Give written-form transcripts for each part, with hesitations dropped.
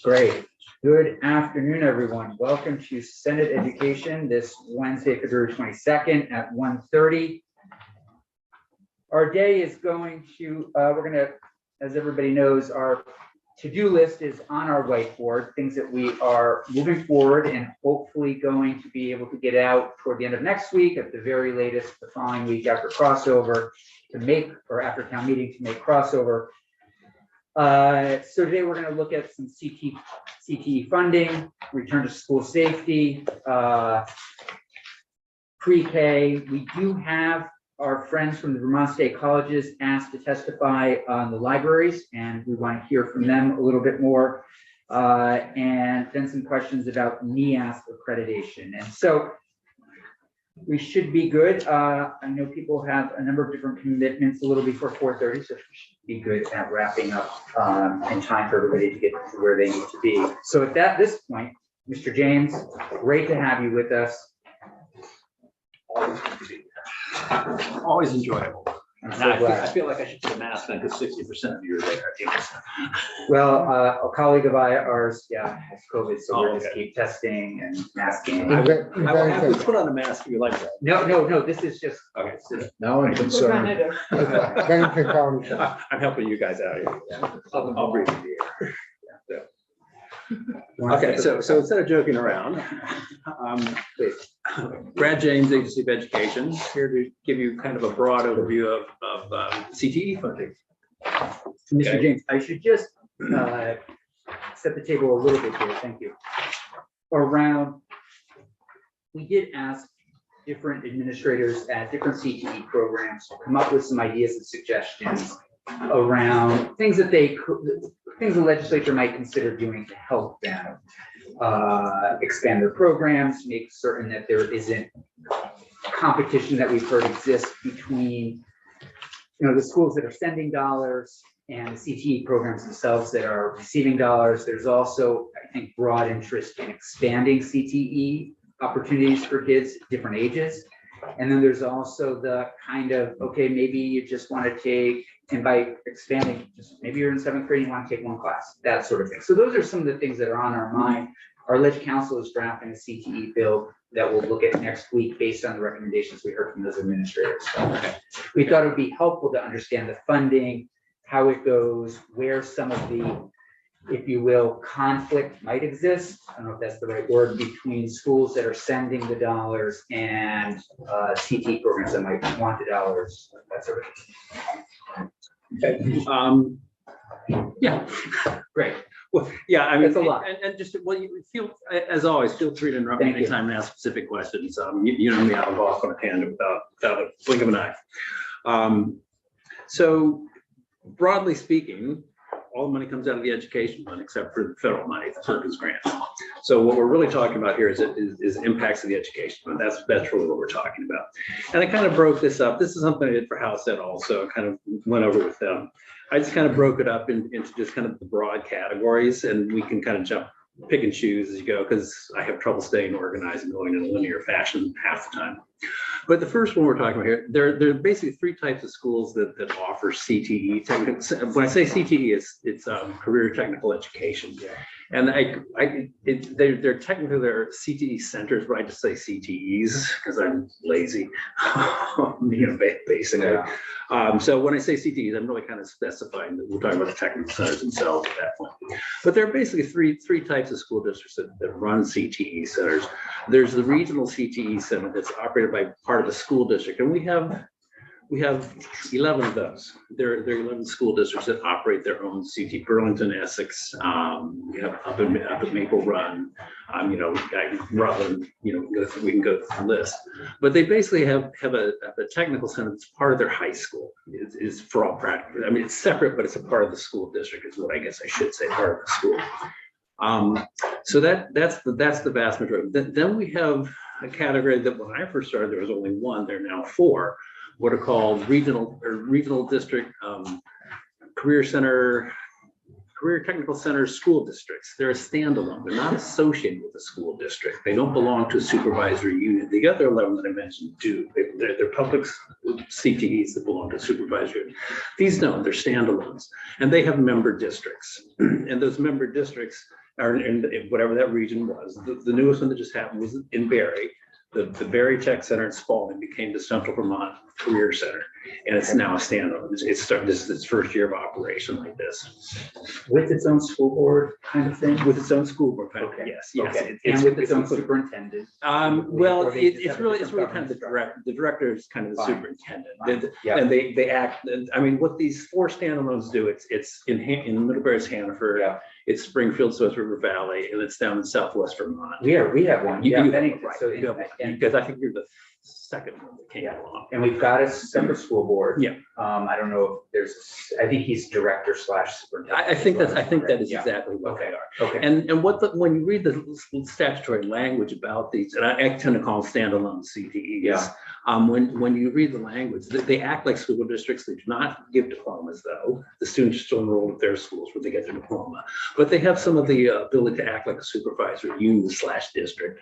Great. Good afternoon, everyone. Welcome to Senate Education this Wednesday, February 22nd at 1:30. Our day is going to, we're going to, as everybody knows, our to-do list is on our whiteboard, things that we are moving forward and hopefully going to be able to get out toward the end of next week, at the very latest, the following week after crossover to make, or after town meeting to make crossover. So today we're going to look at some CTE funding, return to school safety, pre-K. We do have our friends from the Vermont State Colleges asked to testify on the libraries, and we want to hear from them a little bit more. And then some questions about NEASC accreditation. And so we should be good. I know people have a number of different commitments a little before 4:30, so we should be good at wrapping up in time for everybody to get to where they need to be. So at this point, Mr. James, great to have you with us. Always enjoyable. So I feel like I should put a mask on because 60% of you are there. Well, a colleague of ours, has COVID, so we're just keep testing and masking. I will have to put on a mask if you like that. No, this is just, Okay. Now I'm concerned. I'm helping you guys out here. Yeah. I'll breathe in the air. Yeah. Okay, so instead of joking around, Brad James, Agency of Education, here to give you kind of a broad overview of CTE funding. Mr. James, I should just set the table a little bit here. Thank you. We did ask different administrators at different CTE programs to come up with some ideas and suggestions around things that the legislature might consider doing to help them expand their programs, make certain that there isn't competition that we've heard exists between, the schools that are sending dollars and the CTE programs themselves that are receiving dollars. There's also, I think, broad interest in expanding CTE opportunities for kids at different ages. And then there's also the kind of, okay, maybe you just want to take, and by expanding, just maybe you're in 7th grade, you want to take one class, that sort of thing. So those are some of the things that are on our mind. Our Ledge Council is drafting a CTE bill that we'll look at next week based on the recommendations we heard from those administrators. So we thought it would be helpful to understand the funding, how it goes, where some of the, if you will, conflict might exist. I don't know if that's the right word, between schools that are sending the dollars and CTE programs that might want the dollars, that sort of thing. Okay. Yeah. Great. Well, yeah, I mean, it's a lot. And just, well, you feel, as always, feel free to interrupt me anytime and ask specific questions. You know me, I'll go off on a tangent without a blink of an eye. So, broadly speaking, all the money comes out of the education fund except for the federal money, the Perkins grant. So what we're really talking about here is impacts of the education fund. That's really what we're talking about. And I kind of broke this up. This is something I did for House Ed also. I kind of went over with them. I just kind of broke it up into just kind of the broad categories, and we can kind of pick and choose as you go, because I have trouble staying organized and going in a linear fashion half the time. But the first one we're talking about here, there are basically 3 types of schools that offer CTE. When I say CTE, it's career technical education. Yeah. And they're technically they're CTE centers, but I just say CTEs because I'm lazy, basically. Yeah. So when I say CTEs, I'm really kind of specifying that we're talking about the technical centers themselves at that point. But there are basically three types of school districts that run CTE centers. There's the regional CTE center that's operated by part of the school district, and we have 11 of those. There are 11 school districts that operate their own CTE. Burlington, Essex, we have up at Maple Run, Rutland, we can go through the list. But they basically have a technical center that's part of their high school. Is for all practical. I mean, it's separate, but it's a part of the school district is what I guess I should say, part of the school. So that's the vast majority. Then we have a category that when I first started, there was only one, there are now 4. What are called regional district career center career technical centers, school districts. They're a standalone. They're not associated with a school district. They don't belong to a supervisory unit. The other 11 that I mentioned do. They're public CTEs that belong to a supervisory unit. These don't. They're standalones, and they have member districts. And those member districts are in whatever that region was. The newest one that just happened was in Barrie. The Barrie Tech Center in Spalding became the Central Vermont Career Center, and it's now a standalone. It's starting. This is its first year of operation like this, with its own school board kind of thing. with its own school board. Kind of, Okay. yes. Okay. And with its own superintendent. Well, Or they just it's have a really different kind of the governance director. The director is kind of the Fine. superintendent. Fine. Yeah. And they act. I mean, what these 4 standalones do, it's in Middlebury's Hannaford. Yeah. It's Springfield, Swiss River Valley, and it's down in Southwest Vermont. We have one. You Yeah. have Bennington. right, So you have one, and because I think you're the second one that came Yeah. along. and we've got a separate school board. Yeah. I don't know if there's. I think he's director / superintendent. I think that is Yeah. exactly what Okay. they are. Okay. And when you read the statutory language about these, and I tend to call them standalone CTEs. Yeah. When you read the language, they act like school districts. They do not give diplomas, though. The students are still enrolled at their schools where they get their diploma, but they have some of the ability to act like a supervisory unit / district,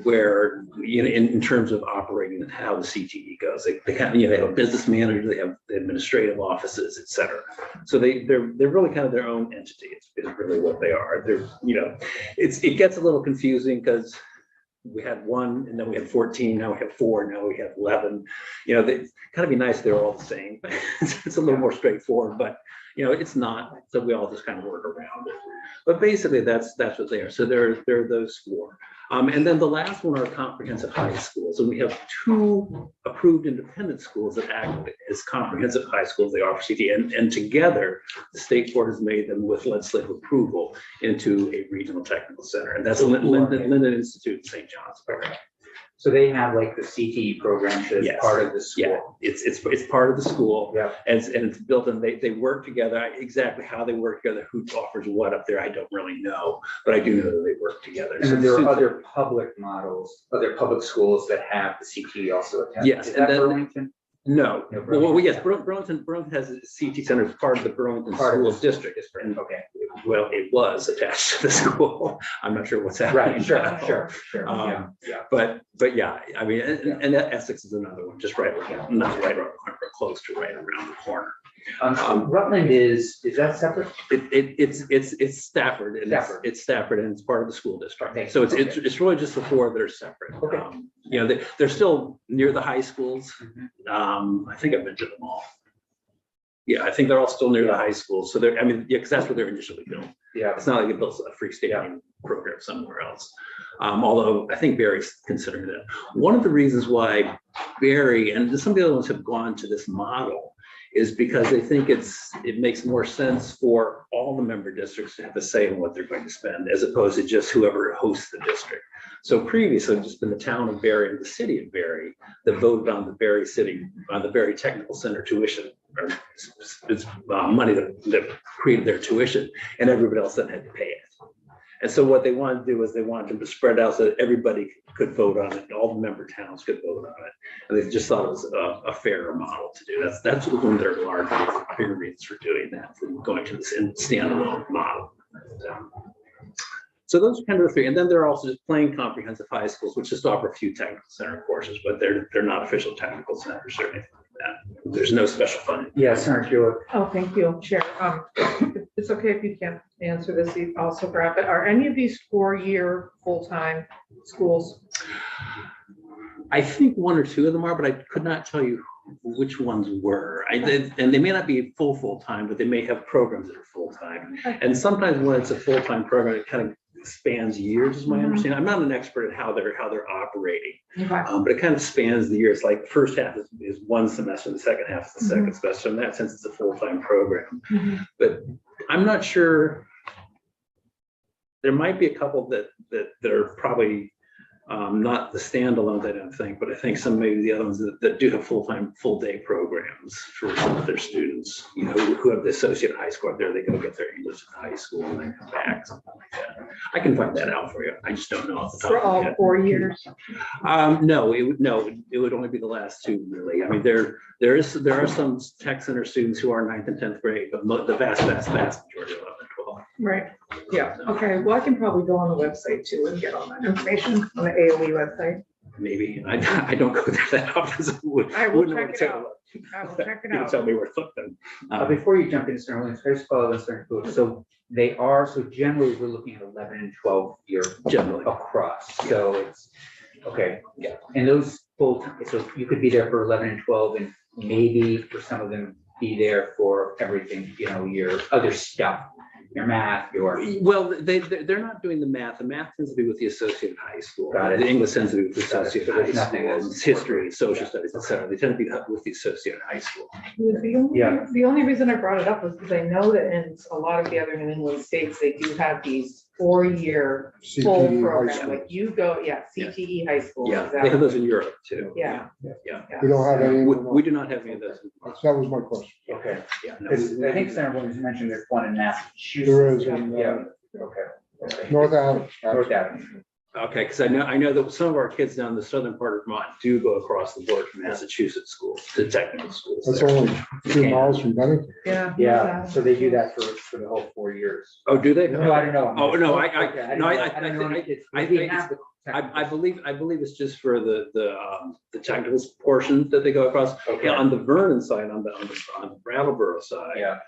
where in terms of operating and how the CTE goes. They have they have a business manager, they have the administrative offices, et cetera. So they're really kind of their own entity. It's really what they are. They're it gets a little confusing because we had 1 and then we had 14, now we have 4, now we have 11. They kind of be nice, they're all the same. It's a little more straightforward, but it's not. So we all just kind of work around it. But basically that's what they are. So they're those 4. And then the last one are comprehensive high schools. And we have 2 approved independent schools that act as comprehensive high schools. They offer CTE, and together the state board has made them with legislative approval into a regional technical center. And that's Linden Institute in St. John's. So they have like the CTE program that is Yes. part of the school. Yeah, it's part of the school. Yeah. And it's built, and they work together. Exactly how they work together, who offers what up there, I don't really know, but I do know that they work together. And then there are other public models, other public schools that have the CTE also attached. Yes, Is and that then- Burlington? No, No, well, yes, Burlington has a CT center as part of the Burlington Part of School the District. District, okay. Well, it was attached to the school. I'm not sure what's happening. Right, sure, now. sure. Yeah, yeah. But yeah, I mean, and Essex is another one, just right around, not right around the corner, but close to right around the corner. Rutland is that separate? It's Stafford, and Stafford. it's Stafford, and it's part of the school district. Okay, So it's okay. really just the 4 that are separate. Okay. They're still near the high schools. Mhm. I think I've been to them all. Yeah, I think they're all still near the Yeah. high schools. So because that's where they're initially built. Yeah. It's not like it built a freestanding program somewhere else. Although I think Barry's considering that. One of the reasons why Barry and some of the other ones have gone to this model is because they think it makes more sense for all the member districts to have a say in what they're going to spend, as opposed to just whoever hosts the district. So previously, it's just been the town of Barry and the city of Barry that voted on the Barry Technical Center tuition, or it's money that created their tuition, and everybody else then had to pay it. And so what they wanted to do is they wanted them to spread out so that everybody could vote on it, and all the member towns could vote on it. And they just thought it was a fairer model to do. That's one of their bigger reasons for doing that, for going to this standalone model. So those are kind of the 3. And then there are also just plain comprehensive high schools, which just offer a few technical center courses, but they're not official technical centers or anything like that. There's no special funding. Yeah, Senator Hewitt. Oh, thank you, Chair. It's okay if you can't answer this, you also grab it. Are any of these 4-year full-time schools? I think 1 or 2 of them are, but I could not tell you which ones were. And they may not be full-time, but they may have programs that are full-time. And sometimes when it's a full-time program, it kind of spans years, is my understanding. I'm not an expert at how they're operating, Okay. but it kind of spans the years. Like the first half is 1 semester, the second half is the second semester. In that sense, it's a full-time program. But I'm not sure. There might be a couple that are probably not the standalones, I don't think, but I think maybe the other ones that do have full-time, full-day programs for some of their students, who have the associate high school up there. They go get their English at high school and then come back, something like that. I can find that out for you. I just don't know off the top For of my all head. 4 years? No, it would only be the last 2, really. I mean, there are some tech center students who are 9th and 10th grade, but the vast majority of them Right, yeah, okay, well, I can probably go on the website too and get all that information on the AOE website. Maybe. I don't go there that often. So I will wouldn't know check what to it tell out. I will check it you. You can out. tell me where to look then. Before you jump into Sen Williams, I just follow this. So they are, so generally we're looking at 11 and 12 year Generally. across. So it's, okay, yeah. And those full, so you could be there for 11 and 12 and maybe for some of them be there for everything, you know, your other stuff, your math, your. Well, they're not doing the math. The math tends to be with the associated high school. Got it. The English tends to be with the Got it. associated So high there's nothing school. else. It's history, social studies, etc. They tend to be with the associated high school. Yeah. The only reason I brought it up was because I know that in a lot of the other New England states, they do have these 4-year full CTE High program, School. like you go, yeah, CTE High School. Yeah, exactly. they have those in Europe too. Yeah. Yeah. We don't have any. We do not have any of those. That was my question. Okay. Yeah, no. I think Sen Williams mentioned there's one in Massachusetts. There is in Yeah, okay. North Avenue. North Avenue. Okay, because I know that some of our kids down the southern part of Vermont do go across the border from Massachusetts schools to technical schools. That's there. only 2 miles from Bennington. Yeah. Yeah, so they do that for the whole 4 years. Oh, do they? No, I don't know. Oh, no, I don't know any kids. I We think have the I believe it's just for the technical portion that they go across. Okay. Yeah, on the Vernon side, on the Brattleboro side, Yeah,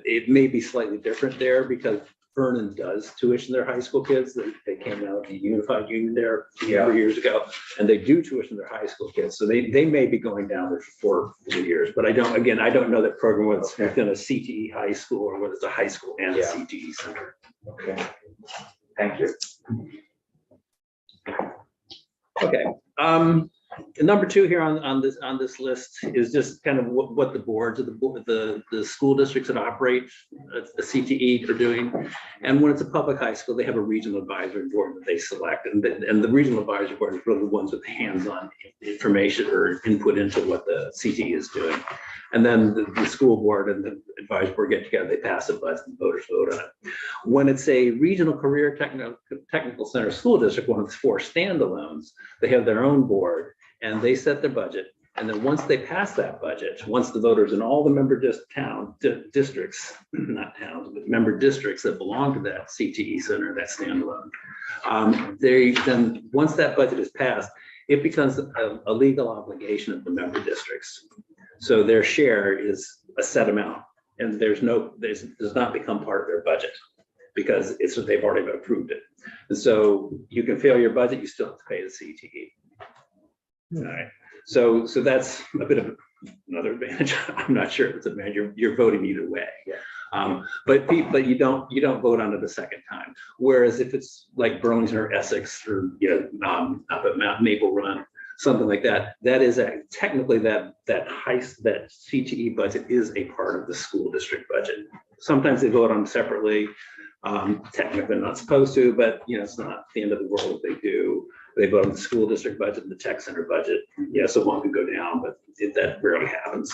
it may be slightly different there because Vernon does tuition their high school kids. They came out of the unified union there a number of years ago, and they do tuition their high school kids. So they may be going down there for 4 years, but I don't know that program whether it's within a CTE high school or whether it's a high school and a Yeah. CTE center. okay. Thank you. Okay. Number 2 here on this list is just kind of what the boards of the school districts that operate the CTE are doing. And when it's a public high school, they have a regional advisory board that they select, and the regional advisory board is really the ones with hands-on information or input into what the CTE is doing. And then the school board and the advisory board get together, they pass a budget, and voters vote on it. When it's a regional career technical center school district, one of the 4 standalones, they have their own board and they set their budget. And then once they pass that budget, once the voters in all the member districts, not towns, but member districts that belong to that CTE center, that standalone, then once that budget is passed, it becomes a legal obligation of the member districts. So their share is a set amount, and does not become part of their budget because they've already approved it. And so you can fail your budget, you still have to pay the CTE. All right. So that's a bit of another advantage. I'm not sure if it's an advantage. You're voting either way. Yeah. But you don't vote on it a second time. Whereas if it's like Burlington or Essex or up at Mount Maple Run, something like that, that is technically that CTE budget is a part of the school district budget. Sometimes they vote on it separately. Technically they're not supposed to, but it's not the end of the world if they do. They vote on the school district budget and the tech center budget. So one could go down, but that rarely happens.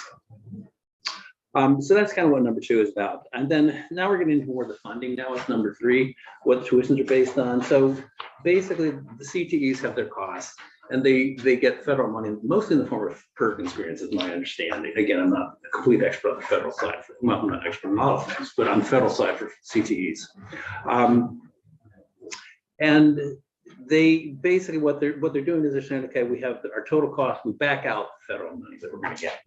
So that's kind of what number 2 is about. And then now we're getting into more of the funding. Now it's number 3, what the tuitions are based on. So basically the CTEs have their costs and they get federal money, mostly in the form of Perkins grants, is my understanding. Again, I'm not a complete expert on the federal side. Well, I'm not an expert on all of things, but on the federal side for CTEs. And they basically what they're doing is they're saying, okay, we have our total cost, we back out federal money that we're going to get,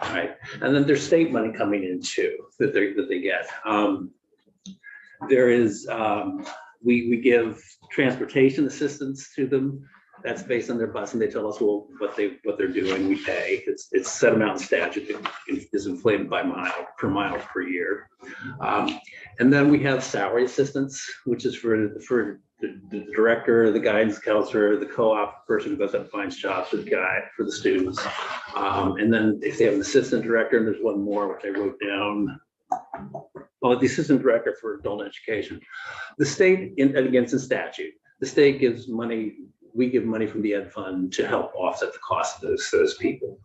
all right, and then there's state money coming in too that they get. There is we give transportation assistance to them. That's based on their bus, and they tell us what they're doing. We pay. It's set amount in statute that is inflated by per mile per year. And then we have salary assistance, which is for the director, the guidance counselor, the co-op person who goes out and finds jobs for the students. And then if they have an assistant director, and there's one more which I wrote down. Oh, the assistant director for adult education. The state, against the statute, the state gives money. We give money from the ed fund to help offset the cost of those people.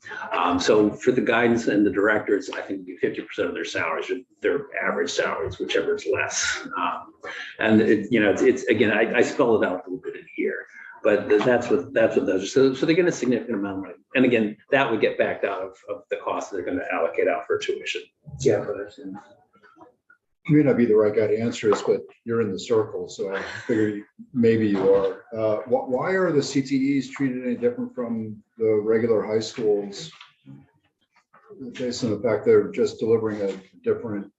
So for the guidance and the directors, I think 50% of their salaries are their average salaries, whichever is less. And it's again, I spell it out a little bit in here, but that's what those are. So they get a significant amount of money. And again, that would get backed out of the cost they're going to allocate out for tuition. Yeah, You may not be the right guy to answer this, but you're in the circle, so I figure maybe you are. Why are the CTEs treated any different from the regular high schools? Based on the fact they're just delivering a different,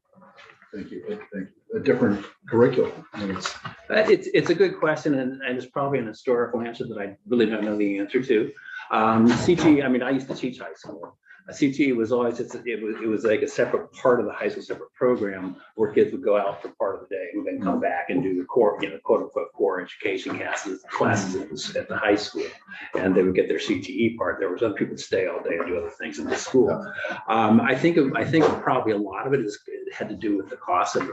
thank you, a different curriculum. It's a good question, and it's probably an historical answer that I really don't know the answer to. CTE, I mean, I used to teach high school. CTE was always, it was like a separate part of the high school, separate program where kids would go out for part of the day and then come back and do the core, quote unquote, core education classes at the high school. And they would get their CTE part. There was other people that stay all day and do other things in the school. I think probably a lot of it had to do with the cost of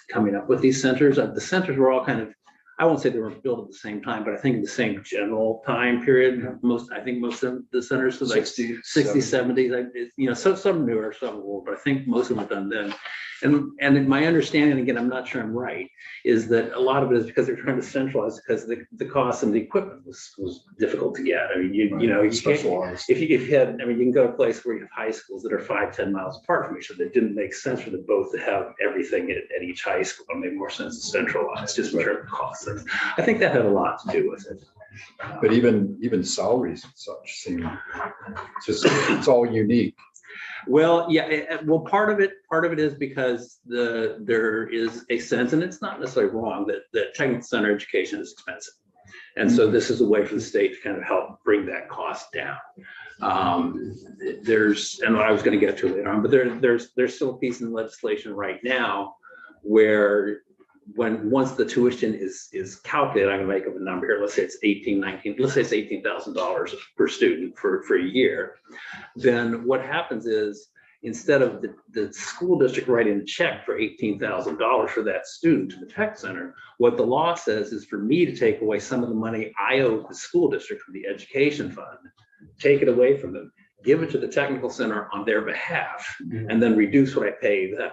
coming up with these centers. The centers were all kind of, I won't say they were built at the same time, but I think in the same general time period. I think most of the centers were like 60s, 70s. So some newer, some old, but I think most of them were done then. And my understanding, again, I'm not sure I'm right, is that a lot of it is because they're trying to centralize because the cost and the equipment was difficult to get. I mean, you Specialized. if you had, I mean, you can go to a place where you have high schools that are 5-10 miles apart from each other. It didn't make sense for them both to have everything at each high school. It made more sense to centralize just in terms of costs. I think that had a lot to do with it. But even salaries and such seem it's all unique. Well, yeah. Well, part of it is because there is a sense, and it's not necessarily wrong, that technical center education is expensive, and so this is a way for the state to kind of help bring that cost down. And what I was going to get to later on, but there's still a piece in the legislation right now where once the tuition is calculated, I'm going to make up a number here. Let's say it's $18,000 per student for a year. Then what happens is instead of the school district writing a check for $18,000 for that student to the tech center, what the law says is for me to take away some of the money I owe the school district from the education fund, take it away from them, give it to the technical center on their behalf, and then reduce what I pay them.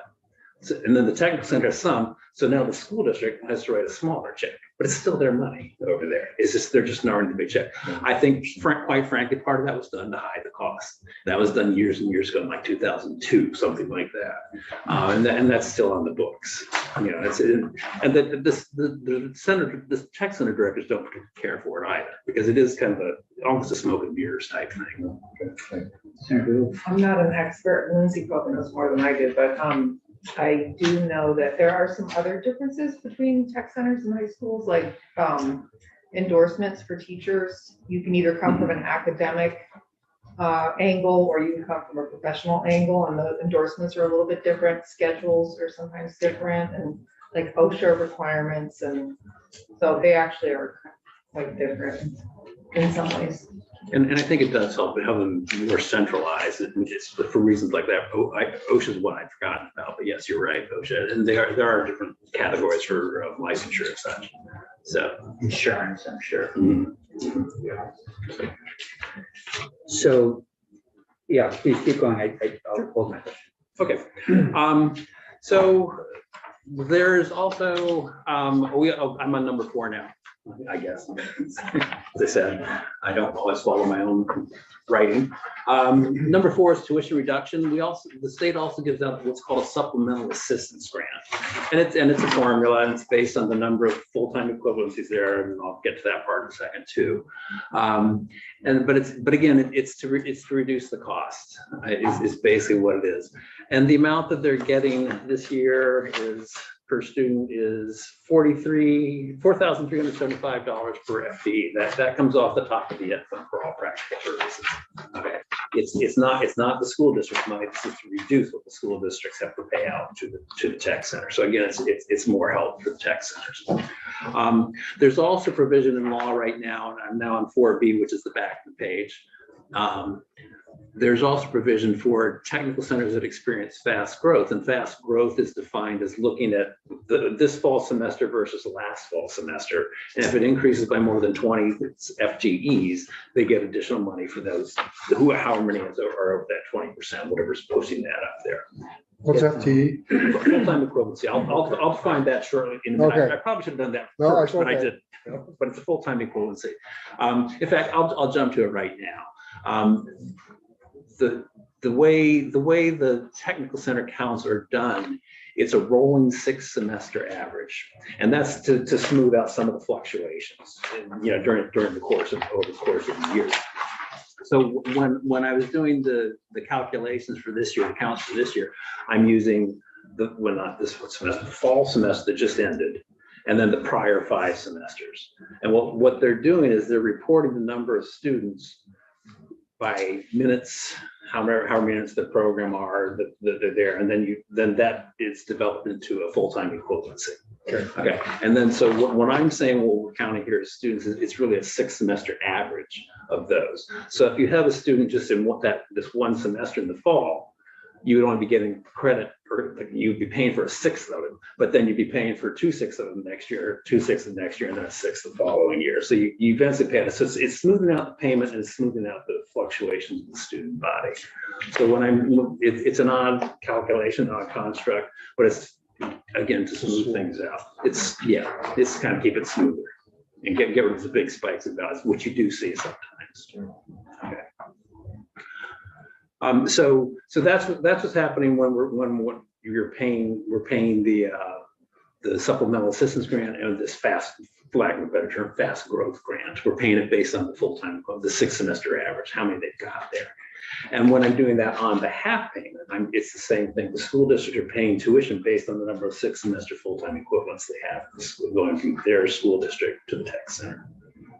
And then the technical center has some, so now the school district has to write a smaller check, but it's still their money over there. It's just, they're just ignoring the big check. I think, quite frankly, part of that was done to hide the cost. That was done years and years ago, in like 2002, something like that. And that's still on the books. The tech center directors don't particularly care for it either, because it is kind of almost a smoke and mirrors type thing. I'm not an expert. Lindsay probably knows more than I did, but I do know that there are some other differences between tech centers and high schools, like endorsements for teachers. You can either come from an academic angle, or you can come from a professional angle, and the endorsements are a little bit different. Schedules are sometimes different, and like OSHA requirements, and so they actually are quite different in some ways. And I think it does help to have them more centralized. It's for reasons like that. OSHA is what I'd forgotten about, but yes, you're right, OSHA. And there are different categories for licensure and such. So Insurance, I'm sure. Mm-hmm. So, yeah, please keep going. I'll hold my question. Okay. So there's also, I'm on number 4 now, I guess. As I said, I don't always follow my own writing. Number 4 is tuition reduction. The state also gives out what's called a supplemental assistance grant, and it's a formula, and it's based on the number of full-time equivalencies there, and I'll get to that part in a second too. But again, it's to reduce the cost. Is basically what it is, and the amount that they're getting this year per student is $4,375 per FTE. That comes off the top of the fund for all practical purposes. Okay, it's not the school district's money. This is to reduce what the school districts have to pay out to the tech center. So again, it's more help for the tech centers. There's also provision in law right now, and I'm now on 4B, which is the back of the page. There's also provision for technical centers that experience fast growth, and fast growth is defined as looking at this fall semester versus last fall semester. And if it increases by more than 20 FTEs, they get additional money for those, however many are over that 20%, whatever's posting that up there. What's FTE? Full-time equivalency. I'll find that shortly. Okay. I probably should have done that No, first, but okay. I didn't. But it's a full-time equivalency. In fact, I'll jump to it right now. The way the technical center counts are done It's a rolling 6-semester average, and that's to smooth out some of the fluctuations, during the course of the year. So when I was doing the calculations for this year, the counts for this year, I'm using not this semester, the fall semester that just ended, and then the prior 5 semesters. And what they're doing is they're reporting the number of students by minutes, how many minutes the program are that they're there, and then that is developed into a full-time equivalency. Okay, and then so when I'm saying what we're counting here as students, it's really a 6-semester average of those. So if you have a student just in this one semester in the fall, you would only be getting credit for, you'd be paying for a 6th of it, but then you'd be paying for 2/6 of them next year, 2/6 of next year, and then a 6th the following year. So you eventually pay it. So it's smoothing out the payment and it's smoothing out the fluctuations in the student body. So it's an odd calculation, odd construct, but it's, again, to smooth things out. It's kind of keep it smoother and get rid of the big spikes and valleys, which you do see sometimes. Okay. So that's what's happening when we're paying the supplemental assistance grant and this fast growth grant. We're paying it based on the full-time, the 6-semester average, how many they've got there. And when I'm doing that on the half payment, it's the same thing. The school district are paying tuition based on the number of 6-semester full-time equivalents they have in the school, going from their school district to the tech center.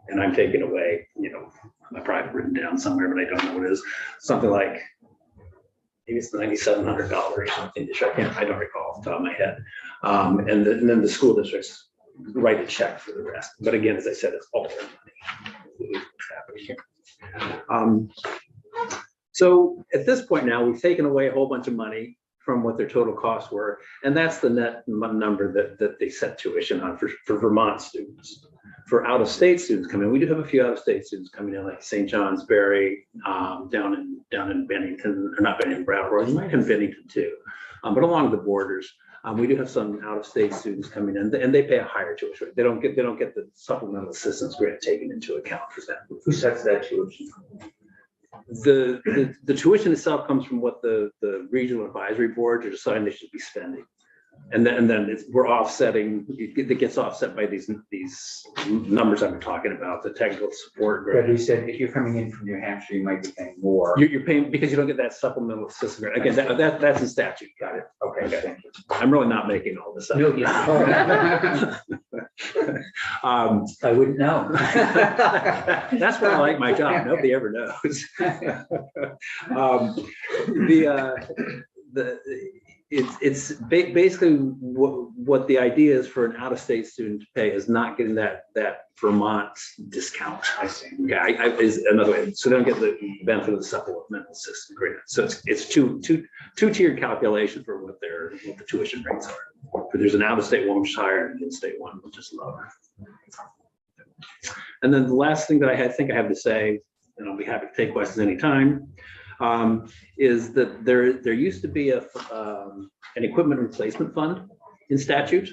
And I'm taking away, I probably have written down somewhere, but I don't know what it is. Something like, maybe it's $9,700 or something. I don't recall off the top of my head. And then the school districts write a check for the rest. But again, as I said, it's all their money. What's happening here. So at this point now, we've taken away a whole bunch of money from what their total costs were. And that's the net number that they set tuition on for Vermont students. For out-of-state students coming in, we do have a few out-of-state students coming in, like St. John's, Barry, down in Bennington, or not Bennington, Brattleboro, you might have Bennington too, but along the borders, we do have some out-of-state students coming in, and they pay a higher tuition rate. They don't get the supplemental assistance grant taken into account for that. Who sets that tuition? The tuition itself comes from what the regional advisory boards are deciding they should be spending. And then we're offsetting, it gets offset by these numbers I've been talking about, the technical support grant. But you said if you're coming in from New Hampshire, you might be paying more. You're paying because you don't get that supplemental assistance grant. Again, that's in statute. Got it. Okay. Thank you. I'm really not making all this up. No, yeah. I wouldn't know. That's why I like my job. Nobody ever knows. It's basically what the idea is for an out-of-state student to pay is not getting that Vermont discount. I see. Yeah, is another way. So they don't get the benefit of the supplemental assistance grant. So it's two-tiered calculation for what the tuition rates are. But there's an out-of-state one which is higher and an in-state one which is lower. And then the last thing that I think I have to say, and I'll be happy to take questions anytime, is that there used to be an equipment replacement fund in statute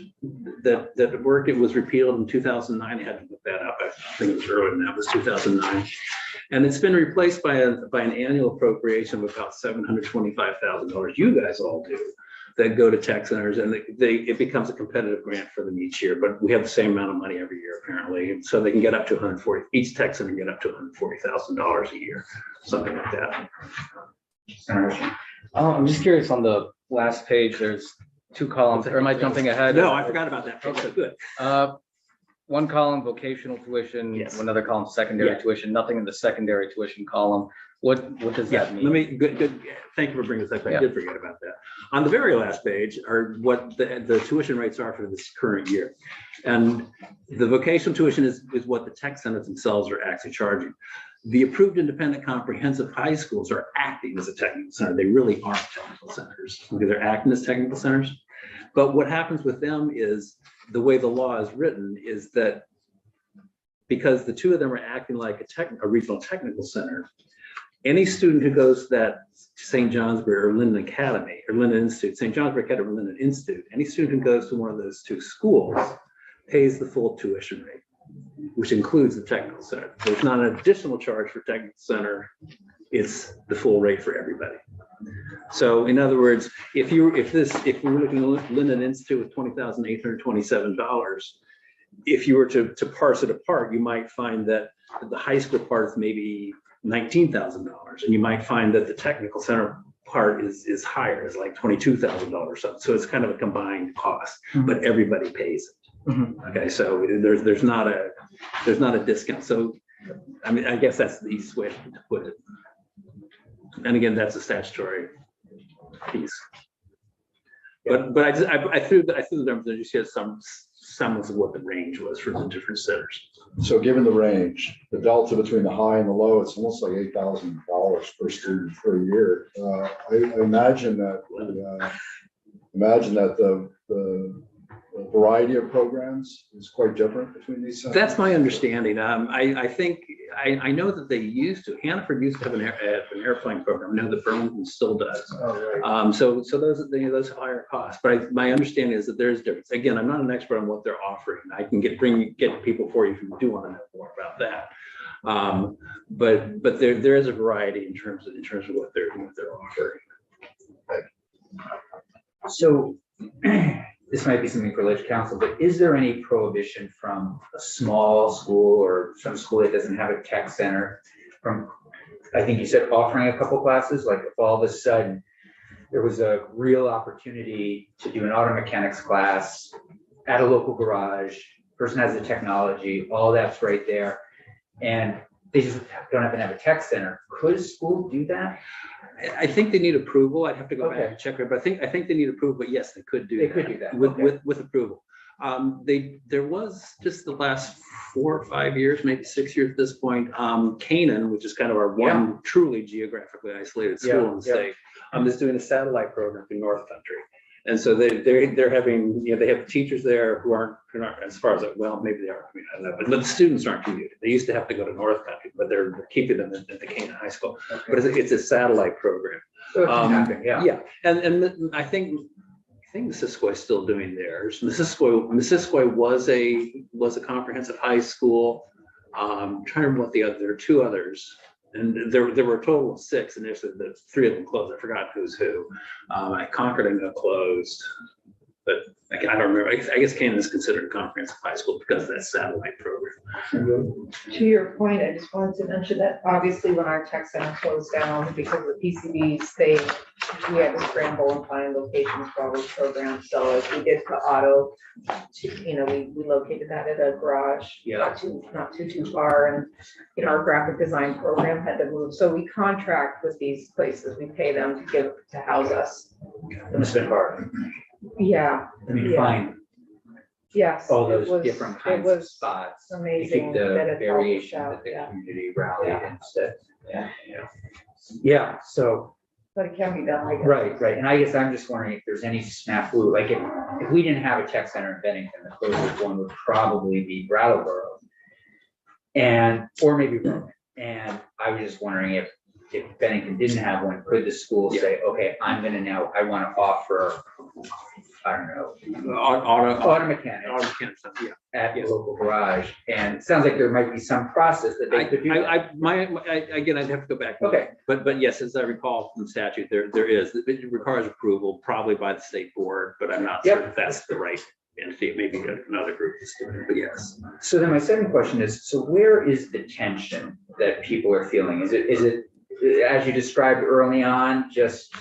that worked. It was repealed in 2009. I had to look that up. I think it was earlier than that. It was 2009, and it's been replaced by an annual appropriation of about $725,000. You guys all do. That go to tech centers, and it becomes a competitive grant for them each year. But we have the same amount of money every year, apparently, and so they can get up to 140. Each tech center can get up to $140,000 a year, something like that. I'm just curious, on the last page, there's 2 columns, or am I jumping ahead? No, I forgot about that. Okay, good. One column, vocational tuition, Yes. Another column, secondary tuition, nothing in the secondary tuition column. What does that mean? Let me, good. Thank you for bringing this up. I did forget about that. On the very last page are what the tuition rates are for this current year. And the vocational tuition is what the tech centers themselves are actually charging. The approved independent comprehensive high schools are acting as a technical center. They really aren't technical centers because they're acting as technical centers. But what happens with them is the way the law is written is that because the 2 of them are acting like a regional technical center, any student who goes to that St. Johnsbury or Linden Academy or Linden Institute, St. Johnsbury Academy or Linden Institute, any student who goes to one of those 2 schools pays the full tuition rate, which includes the technical center. There's not an additional charge for technical center it's the full rate for everybody. So in other words, if we were looking at Linden Institute with $20,827, if you were to parse it apart, you might find that the high school part is maybe $19,000, and you might find that the technical center part is higher, is like $22,000. So it's kind of a combined cost, but everybody pays it. Okay, so there's not a discount. So I mean, I guess that's the easiest way to put it. And again, that's a statutory piece. But I threw the numbers and just get some semblance of what the range was for the different centers. So given the range, the delta between the high and the low, it's almost like $8,000 per student per year. I imagine that the variety of programs is quite different between these centers. That's my understanding. I think I know that they used to. Hannaford used to have an airplane program. I know that Burlington still does. Oh, right. So those have higher costs. But my understanding is that there's difference. Again, I'm not an expert on what they're offering. I can get people for you if you do want to know more about that. But there is a variety in terms of what they're offering. So this might be something for Ledge Council, but is there any prohibition from a small school or some school that doesn't have a tech center from, I think you said, offering a couple classes, like if all of a sudden there was a real opportunity to do an auto mechanics class at a local garage, person has the technology, all that's right there, and they just don't happen to have a tech center. Could a school do that? I think they need approval. I'd have to go back and check it, but I think they need approval. But yes, they could do that. They could do that with approval. There was just the last 4 or 5 years, maybe 6 years at this point. Canaan, which is kind of our one truly geographically isolated school in the state, is doing a satellite program in North Country. And so they're having, they have teachers there who aren't as far as, well, maybe they are, I don't know, but the students aren't commuting. They used to have to go to North Country, but they're keeping them at the Canaan High School. Okay. But it's a satellite program. So it can happen, yeah. And I think Missisquoi is still doing theirs. Missisquoi was a comprehensive high school. I'm trying to remember what there are 2 others. And there were a total of 6, and there's the 3 of them closed. I forgot who's who. Concord and got closed, but I don't remember. I guess Canaan is considered a comprehensive high school because of that satellite program. To your point, I just wanted to mention that obviously when our tech center closed down because of the PCBs, we had to scramble and find locations for all those programs. So as we did for auto, we located that at a garage, not too far, and our graphic design program had to move. So we contract with these places. We pay them to house us. It must have been hard. Yeah. I mean, fine. Yes. All those different kinds of spots. Amazing. To keep the variation that the community rallied instead. Yeah. So. But it can be done, I guess. Right. And I guess I'm just wondering if there's any snafu, like if we didn't have a tech center in Bennington, the closest one would probably be Brattleboro or maybe Roman. And I was just wondering if Bennington didn't have one, could the school say, okay, I want to offer, I don't know, auto mechanics at the local garage. And it sounds like there might be some process that they could do. Again, I'd have to go back. Okay. But yes, as I recall from the statute, there is, it requires approval probably by the state board, but I'm not sure if that's the right entity. Maybe another group is doing it, but yes. So then my second question is, so where is the tension that people are feeling? Is it as you described early on, just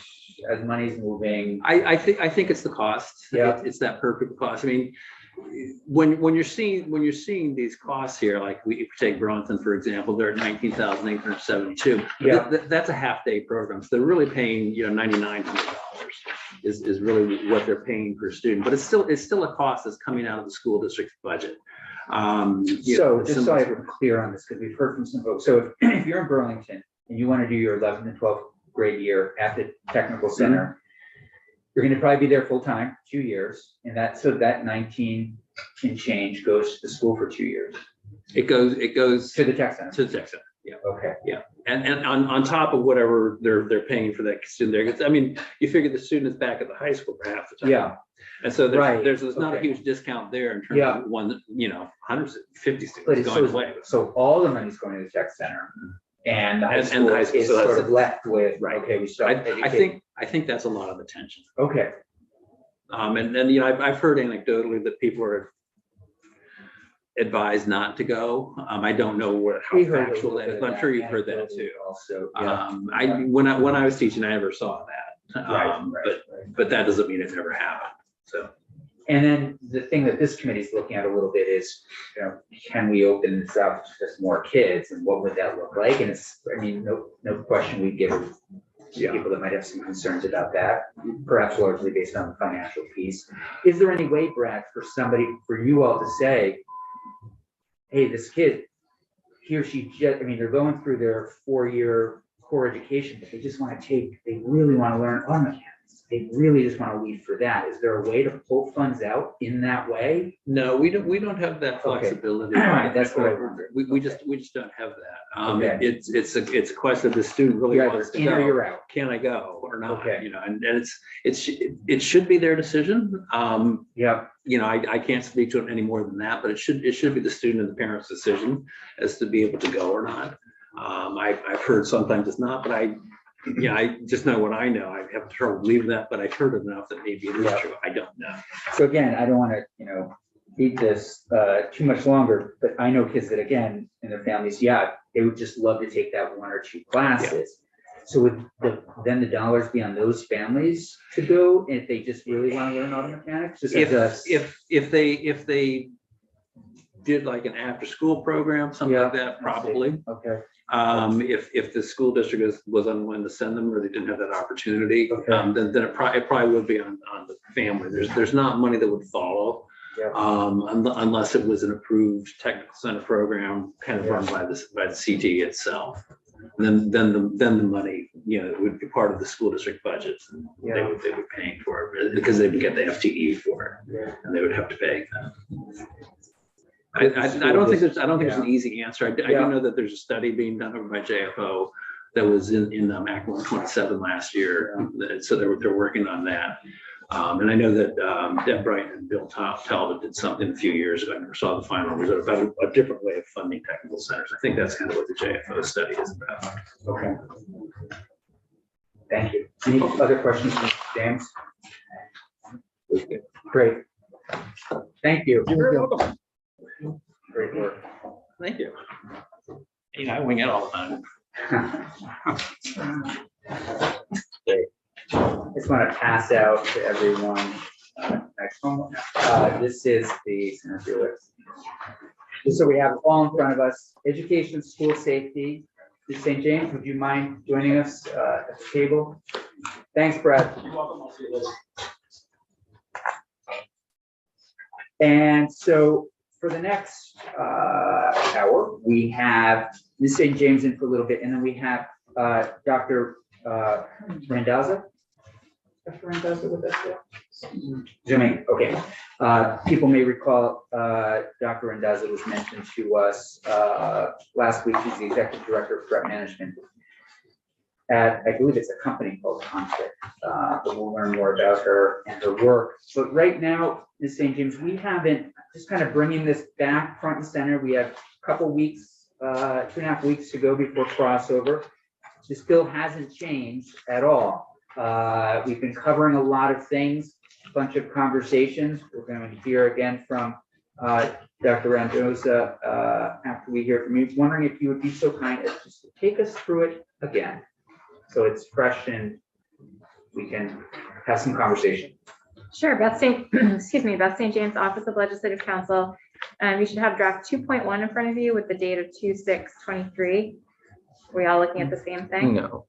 as money's moving? I think it's the cost. Yeah. It's that perfect cost. I mean, when you're seeing these costs here, like if we take Burlington, for example, they're at $19,872. Yeah. That's a half-day program. So they're really paying, $9,900 is really what they're paying per student. But it's still a cost that's coming out of the school district's budget. So just so I'm clear on this, because we've heard from some folks. So if you're in Burlington and you want to do your 11th and 12th grade year at the technical center, you're going to probably be there full time, 2 years, and that 19 and change goes to the school for 2 years. It goes to the tech center. To the tech center. Yeah. Okay. Yeah. And on top of whatever they're paying for that student there. I mean, you figure the student is back at the high school for half the time. Yeah. And so there's not a huge discount there in terms of 150 students going away. So all the money's going to the tech center, And the high And school the high school, is so that's sort a- of left with, Right. okay, we start. I think that's a lot of the tension. Okay, And then, you know, I've heard anecdotally that people are advised not to go. I don't know how we heard a factual little that bit is, of but I'm sure you've heard that anecdotally too. also, yeah. When I was teaching, I never saw that. Right. But that doesn't mean it never happened. So, And then the thing that this committee is looking at a little bit is, you know, can we open this up to just more kids and what would that look like? And it's, I mean, no question we give people that might have some concerns about that, perhaps largely based on the financial piece. Is there any way, Brad, for you all to say, hey, this kid, he or she just, I mean, they're going through their 4-year core education, but they really want to learn auto mechanics. They really just want to leave for that. Is there a way to pull funds out in that way? no, we don't have that flexibility. That's what I wondered. We just don't have that. Okay. It's a question of the student really You're either wants to in or go. you're out. Can I go or not? Okay. You know, and it should be their decision. Yeah, You know, I can't speak to it any more than that, but it should be the student and the parent's decision as to be able to go or not. I've heard sometimes it's not, but I just know what I know. I have trouble believing that, but I've heard enough that maybe it is Yeah. true. I don't know. so again, I don't want to, you know, beat this too much longer, but I know kids that, again, in their families, they would just love to take that 1 or 2 classes. So would then the dollars be on those families to go if they just really want to learn auto mechanics? Just as a- If they did like an after school program, something like that, probably. Okay, If the school district was unwilling to send them or they didn't have that opportunity, Okay. then it probably would be on the family. There's not money that would follow. Yeah. Unless it was an approved technical center program kind of run by the CTE itself. And then the money, you know, would be part of the school district budgets. And they would be paying for it because they would get the FTE for it and they would have to pay them. I don't think there's an easy answer. I do know that there's a study being done over by JFO that was in Act 127 last year. So they're working on that. And I know that Deb Brighton and Bill Talbot did something a few years ago. I never saw the final result about a different way of funding technical centers. I think that's kind of what the JFO study is about. okay. Thank you. Any other questions, Mr. James? Great. Thank you. You're welcome. Great work. Thank you. You know, I wing it all the time. I just want to pass out to everyone. Next one. This is the just so we have it all in front of us. Education, school safety. Ms. St. James, would you mind joining us at the table? Thanks, Brad. You're welcome. I'll see you later. And so for the next hour, we have Ms. St. James in for a little bit, and then we have Dr. Randazza. Dr. Randazza with us there? Zooming, okay. People may recall Dr. Randazza was mentioned to us last week. She's the Executive Director of Threat Management at, I believe it's a company called Conflict. But we'll learn more about her and her work. But right now, Ms. St. James, we haven't, just kind of bringing this back front and center. We have a couple weeks, 2.5 weeks to go before crossover. This bill hasn't changed at all. We've been covering a lot of things, a bunch of conversations. We're going to hear again from Dr. Randazza after we hear from you. Wondering if you would be so kind as just to take us through it again, so it's fresh and we can have some conversation. Sure, Beth St. Beth St. James, Office of Legislative Counsel. You should have draft 2.1 in front of you with the date of 2/6/23. We all looking at the same thing? No.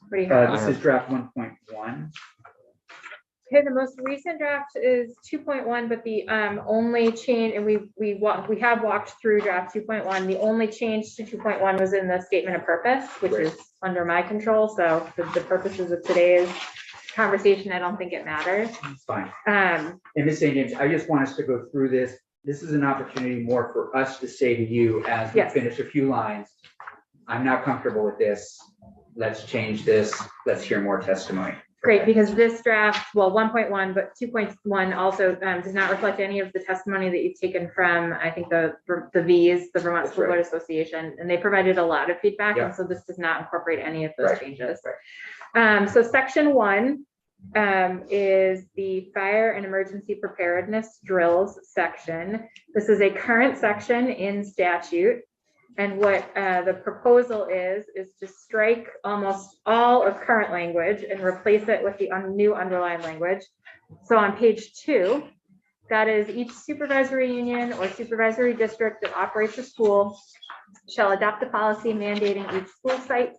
What do you have? This is draft 1.1. Okay, the most recent draft is 2.1, but the only change, and we have walked through draft 2.1. The only change to 2.1 was in the statement of purpose, which Right. is under my control. So for the purposes of today's conversation, I don't think it matters. It's fine. Um, And Ms. St. James, I just want us to go through this. This is an opportunity more for us to say to you as we Yes. finish a few lines, I'm not comfortable with this. Let's change this. Let's hear more testimony. Great, because this draft, well, 1.1, but 2.1 also does not reflect any of the testimony that you've taken from, I think, the V's, the Vermont That's School right. Board Association, and they provided a lot of feedback, Yeah. and so this does not incorporate any of those Right. changes. So section 1 is the fire and emergency preparedness drills section. This is a current section in statute. And what the proposal is to strike almost all of current language and replace it with the new underlined language. So on page 2, that is each supervisory union or supervisory district that operates a school shall adopt a policy mandating each school site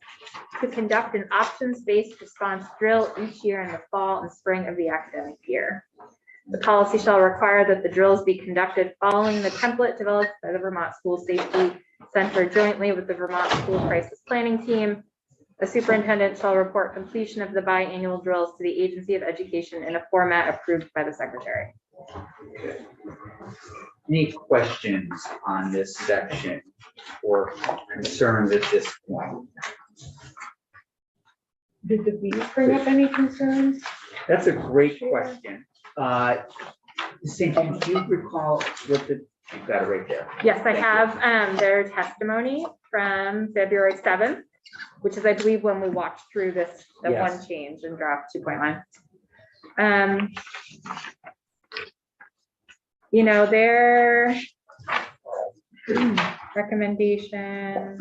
to conduct an options-based response drill each year in the fall and spring of the academic year. The policy shall require that the drills be conducted following the template developed by the Vermont School Safety Center jointly with the Vermont School Crisis Planning Team. A superintendent shall report completion of the biannual drills to the Agency of Education in a format approved by the secretary. Any questions on this section or concerns at this point? Did the V's bring up any concerns? That's a great question. St. John, do you recall what the, you've got it right there. Yes, I have their testimony from February 7th, which is, I believe, when we walked through this, the Yes. one change in draft 2.1. You know, their recommendation.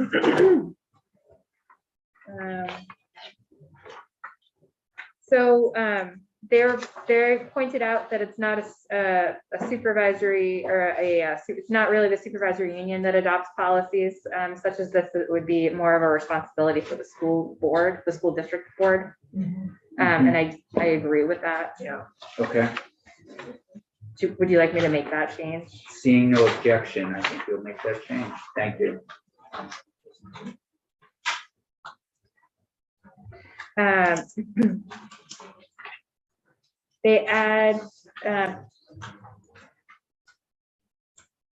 They pointed out that it's not a supervisory or it's not really the supervisory union that adopts policies such as this. It would be more of a responsibility for the school board, the school district board. And I agree with that. Yeah. Okay, Would you like me to make that change? seeing no objection, I think we'll make that change. Thank you. They add,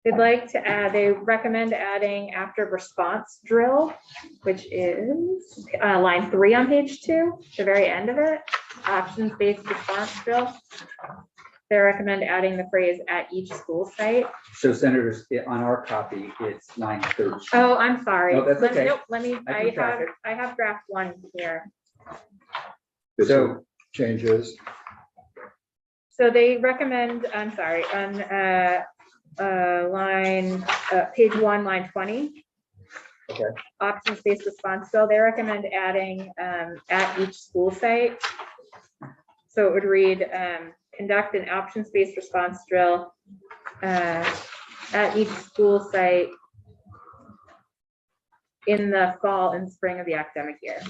they recommend adding after response drill, which is line 3 on page 2, the very end of it, options-based response drill. They recommend adding the phrase at each school site. So senators, on our copy, it's line 13. Oh, I'm sorry. No, that's okay. Nope, let me, I can track it. I have draft 1 here. So Changes. So they recommend, I'm sorry, on page 1, line 20. Okay. Options-based response drill, they recommend adding at each school site. So it would read, conduct an options-based response drill at each school site in the fall and spring of the academic year.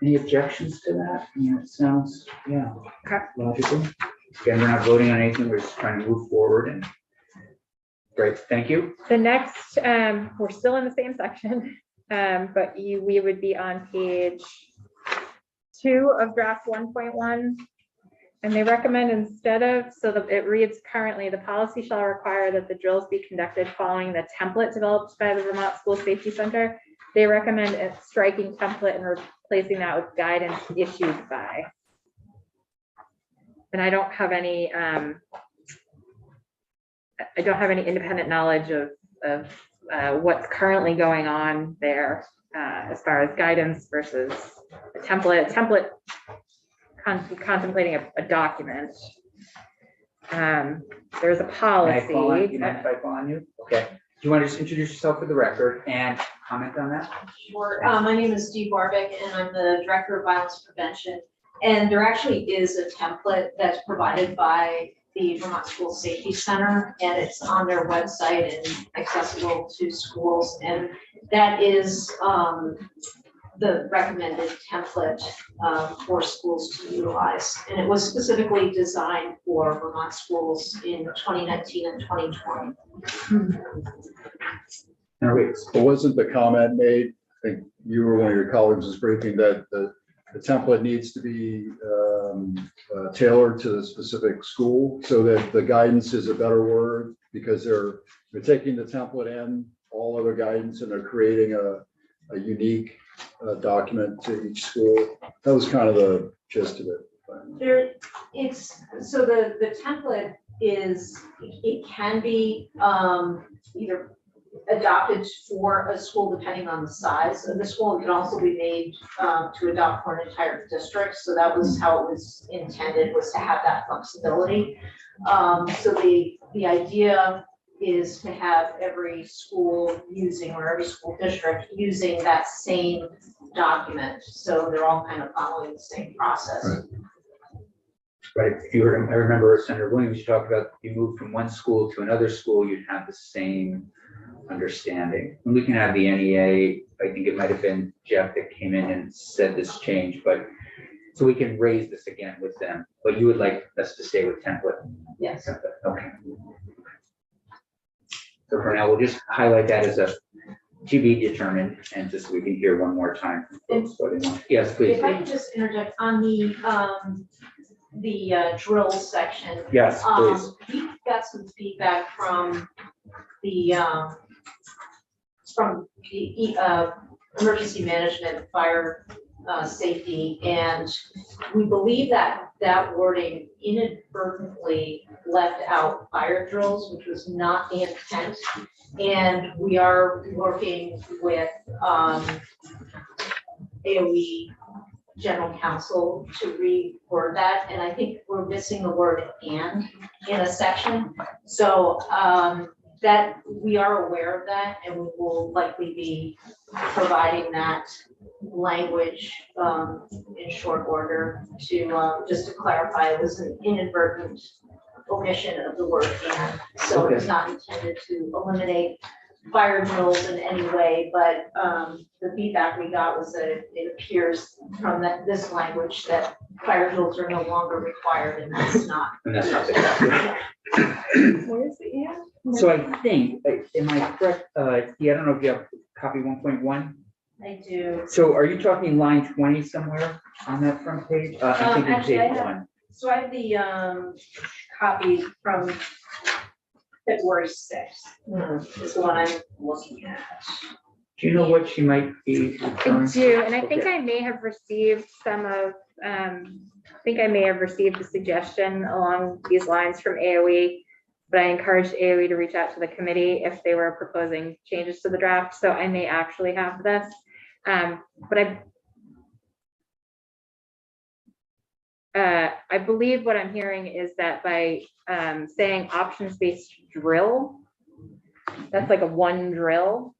Any objections to that? Yeah, it sounds, yeah, Okay. logical. Again, we're not voting on anything, we're just trying to move forward and great, thank you. The next, we're still in the same section, but we would be on page 2 of draft 1.1. And they recommend instead of, so that it reads currently, the policy shall require that the drills be conducted following the template developed by the Vermont School Safety Center. They recommend striking template and replacing that with guidance issued by. And I don't have any, independent knowledge of what's currently going on there as far as guidance versus a template. Contemplating a document. There's a Can I policy. call on, you mind if I call on you? Okay, do you want to just introduce yourself for the record and comment on that? Sure. My name is Dee Barbick, and I'm the Director of Violence Prevention. And there actually is a template that's provided by the Vermont School Safety Center, and it's on their website and accessible to schools. And that is the recommended template for schools to utilize. And it was specifically designed for Vermont schools in 2019 and 2020. No, wait. But wasn't the comment made, I think you were one of your colleagues was briefing that the the template needs to be tailored to the specific school, so that the guidance is a better word, because they're taking the template and all other guidance, and they're creating a unique document to each school. That was kind of the gist of it. So the template is, it can be either adopted for a school depending on the size of the school. It can also be made to adopt for an entire district. So that was how it was intended, was to have that flexibility. So the idea is to have every school using, or every school district using, that same document. So they're all kind of following the same process. Right. Right. If you were, I remember Senator Williams, you talked about you moved from one school to another school, you'd have the same understanding. And we can have the NEA, I think it might have been Jeff that came in and said this change, but so we can raise this again with them, but you would like us to stay with template? Yes. Okay. So for now, we'll just highlight that as a to be determined, and just so we can hear one more time. Yes, please. If I could just interject on the drill section. Yes, please. We got some feedback from the emergency management, fire safety, and we believe that that wording inadvertently left out fire drills, which was not the intent. And we are working with AOE General Counsel to reword that, and I think we're missing the word "and" in a section. So that we are aware of that, and we will likely be providing that language in short order to just to clarify it was an inadvertent omission of the word "and." So it's not intended to eliminate fire drills in any way, but the feedback we got was that it appears from this language that fire drills are no longer required, and that's not. And that's not the case. Where's the end? So I think, am I correct? Yeah, I don't know if you have copy 1.1. I do. So are you talking line 20 somewhere on that front page? I'm thinking Actually, page I have- 1. So I have the copy from February 6th, is the one I'm looking at. Do you know what she might be? I referring to? do, and I think Okay. I may have received some of, I think I may have received a suggestion along these lines from AOE, but I encouraged AOE to reach out to the committee if they were proposing changes to the draft, so I may actually have this. But I believe what I'm hearing is that by saying options-based drill, that's like a one drill,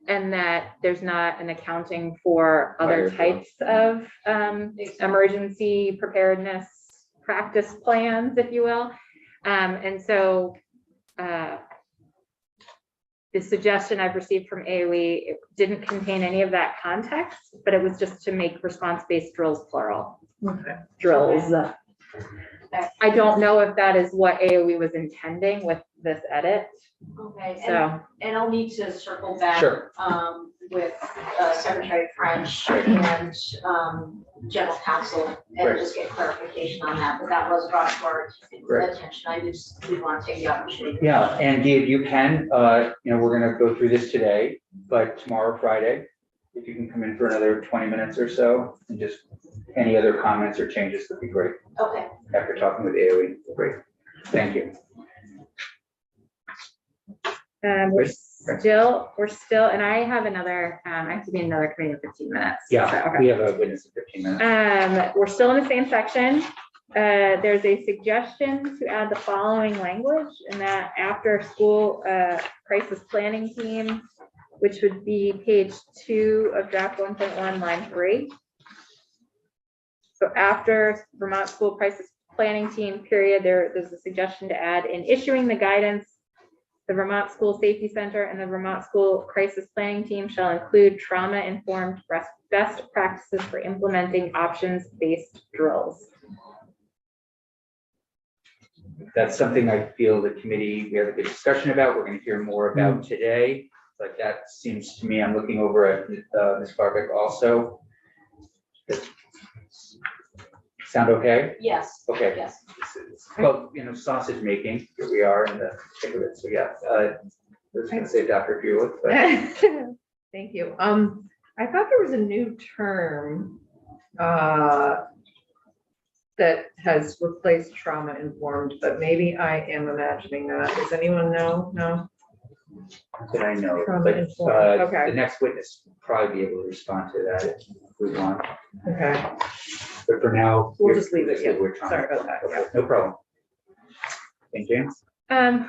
and that there's not an accounting for other types of emergency preparedness practice plans, if you will. And so the suggestion I've received from AOE, it didn't contain any of that context, but it was just to make response-based drills plural. Okay. Drills. I don't know if that is what AOE was intending with this edit. Okay, So and I'll need to circle back Sure. with Secretary French and General Counsel and Right. just get clarification on that, but that was brought to our Right. attention. I just did want to take the opportunity. Yeah, and if you can, we're gonna go through this today, but tomorrow, Friday, if you can come in for another 20 minutes or so, and just any other comments or changes would be great. Okay. After talking with AOE, great. Thank you. we're still, and I have another, I have to be in another committee in 15 minutes. Yeah, So, okay. we have a witness in 15 minutes. We're still in the same section. There's a suggestion to add the following language, and that after school crisis planning team, which would be page 2 of draft 1.1, line 3. So after Vermont School Crisis Planning Team period, there's a suggestion to add in issuing the guidance, the Vermont School Safety Center and the Vermont School Crisis Planning Team shall include trauma-informed best practices for implementing options-based drills. That's something I feel the committee, we have a good discussion about. We're going to hear more about today, but that seems to me, I'm looking over at Ms. Barbic also. Sound okay? Yes, Okay. yes. Well, sausage making, here we are in the thick of it, so yeah. I was gonna say Dr. Buick, but Thank you. I thought there was a new term that has replaced trauma informed, but maybe I am imagining that. Does anyone know? No? that I know. Trauma But informed, the okay, next witness will probably be able to respond to that if we want. okay. But for now. We'll just leave it, here's what yeah. we're trying Sorry to- about that, yeah. No problem. Thank you.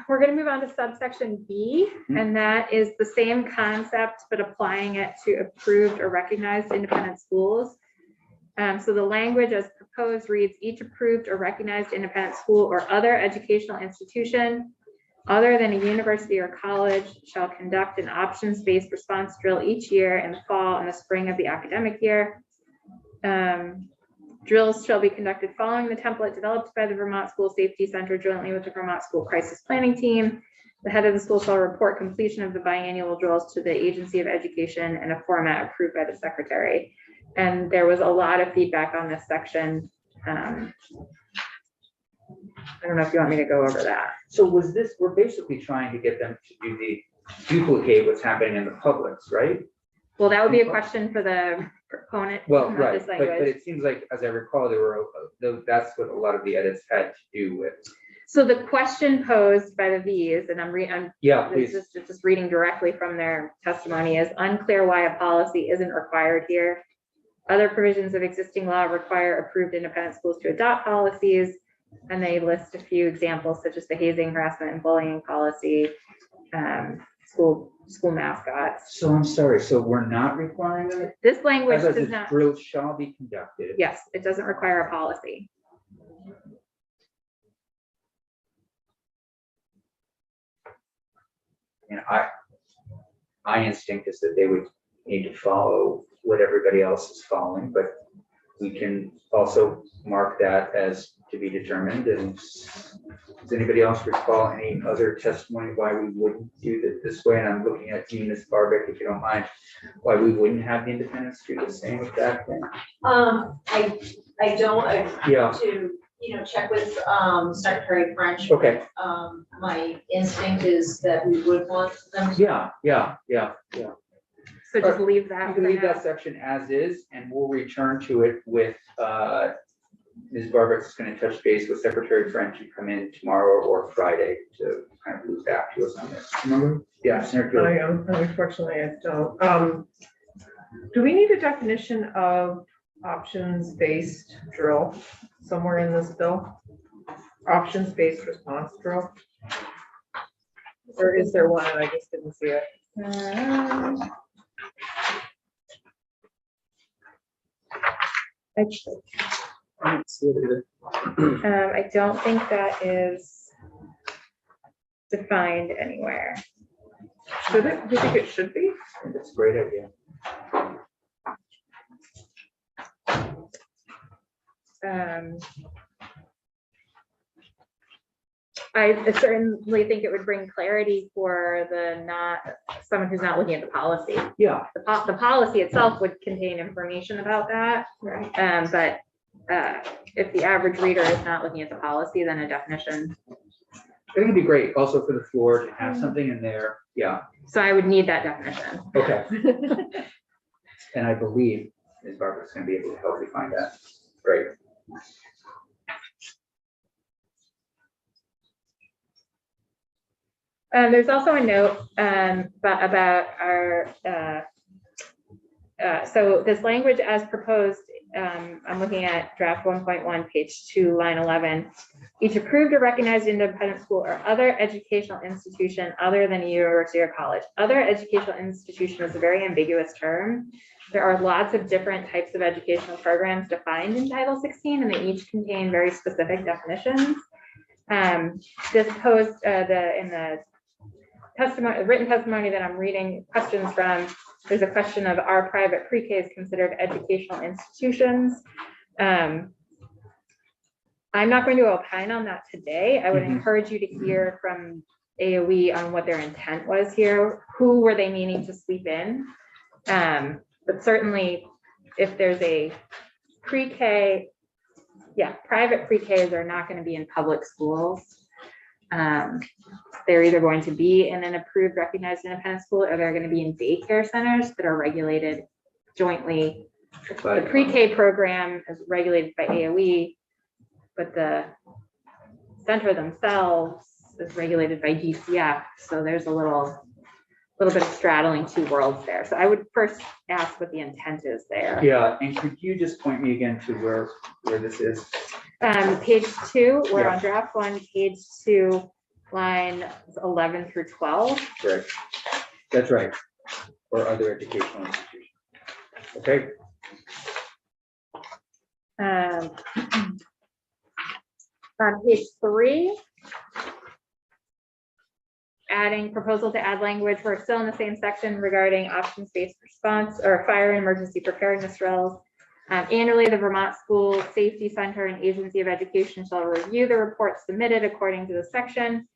We're gonna move on to subsection B, and that is the same concept, but applying it to approved or recognized independent schools. So the language as proposed reads, each approved or recognized independent school or other educational institution other than a university or college shall conduct an options-based response drill each year in the fall and the spring of the academic year. Drills shall be conducted following the template developed by the Vermont School Safety Center jointly with the Vermont School Crisis Planning Team. The head of the school shall report completion of the biannual drills to the Agency of Education in a format approved by the secretary. And there was a lot of feedback on this section. I don't know if you want me to go over that. So we're basically trying to get them to duplicate what's happening in the publics, right? Well, that would be a question for the proponent. Well, of right, this but language. it seems like, as I recall, that's what a lot of the edits had to do with. So the question posed by the V's, and I'm Yeah, please. just reading directly from their testimony, is unclear why a policy isn't required here. Other provisions of existing law require approved independent schools to adopt policies. And they list a few examples such as the hazing, harassment, and bullying policy, school mascots. So I'm sorry, so we're not requiring them? This language As does a not, drill shall be conducted. yes, it doesn't require a policy. And my instinct is that they would need to follow what everybody else is following, but we can also mark that as to be determined. And does anybody else recall any other testimony why we wouldn't do it this way? And I'm looking at you, Ms. Barbic, if you don't mind, why we wouldn't have the independents do the same exact thing? I don't, Yeah, to, check with, Secretary French. okay, My instinct is that we would want them to. yeah. So just leave that. You can for leave now. that section as is, and we'll return to it with, Ms. Barbick's going to touch base with Secretary French and come in tomorrow or Friday to kind of loop back to us on this. Remember? Yeah, Senator. Unfortunately, I don't. Do we need a definition of options-based drill somewhere in this bill? Options-based response drill? Or is there one and I just didn't see it? I don't think that is defined anywhere. Should it? Do you think it should be? That's a great idea. I certainly think it would bring clarity for someone who's not looking at the policy. Yeah, The policy itself would contain information about that. Right. But if the average reader is not looking at the policy, then a definition. I think it'd be great also for the floor to have something in there. Yeah, So I would need that definition. okay. And I believe Ms. Barbara's going to be able to help you find that. Great. There's also a note about our, so this language as proposed, I'm looking at draft 1.1, page 2, line 11. Each approved or recognized independent school or other educational institution other than a university or college. Other educational institution is a very ambiguous term. There are lots of different types of educational programs defined in Title 16, and they each contain very specific definitions. This posed in the written testimony that I'm reading questions from, there's a question of are private pre-Ks considered educational institutions? I'm not going to opine on that today. I would encourage you to hear from AOE on what their intent was here. Who were they meaning to sweep in? But certainly if there's a pre-K Yeah, private pre-Ks are not going to be in public schools. They're either going to be in an approved recognized independent school, or they're going to be in daycare centers that are regulated jointly. The pre-K program is regulated by AOE, but the center themselves is regulated by DCF. So there's a little bit of straddling two worlds there. So I would first ask what the intent is there. Yeah, and could you just point me again to where this is? Page 2, we're Yeah. on draft 1, page 2, line 11 through 12. Correct. That's right. Or other educational institutions. Okay. On page 3, adding proposal to add language. We're still in the same section regarding options-based response or fire and emergency preparedness drills. Annually, the Vermont School Safety Center and Agency of Education shall review the reports submitted according to the section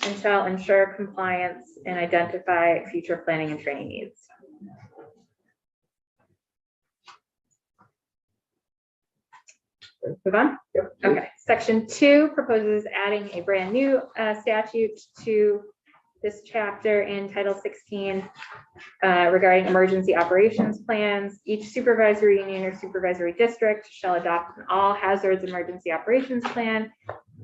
and shall ensure compliance and identify future planning and training needs. Move on? Yep. Okay, section 2 proposes adding a brand new statute to this chapter in Title 16 regarding emergency operations plans. Each supervisory union or supervisory district shall adopt an all hazards emergency operations plan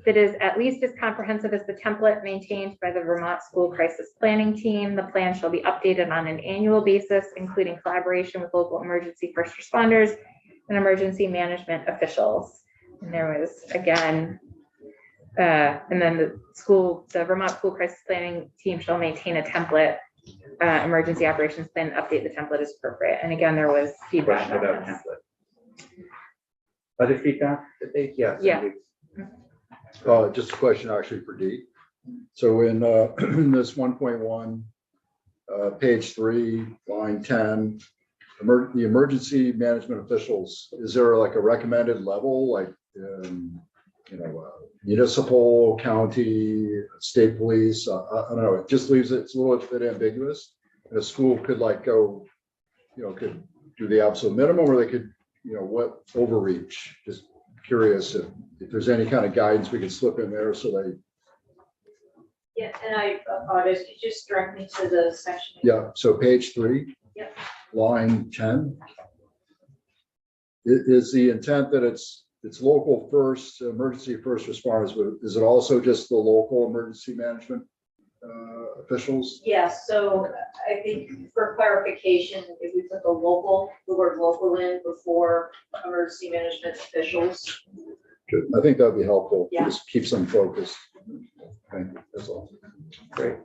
that is at least as comprehensive as the template maintained by the Vermont School Crisis Planning Team. The plan shall be updated on an annual basis, including collaboration with local emergency first responders and emergency management officials. And there was, again, and then the Vermont School Crisis Planning Team shall maintain a template, emergency operations plan, update the template as appropriate. And again, there was feedback Question on about this. template. Other feedback that they, yes. Yeah. Just a question actually for Dee. So in this 1.1, page 3, line 10, the emergency management officials, is there like a recommended level, like, municipal, county, state police? I don't know, it just leaves it's a little bit ambiguous. And a school could like go, could do the absolute minimum, or they could, what overreach. Just curious if there's any kind of guidance we could slip in there so they. Yeah, and I apologize, could you just direct me to the section? Yeah, so page 3. Yep. Line 10. Is the intent that it's local first, emergency first responders, but is it also just the local emergency management officials? Yes, so I think for clarification, if we put the word local in before emergency management officials. Good. I think that'd be helpful. Yeah. Just keeps them focused. Okay, that's all. Great.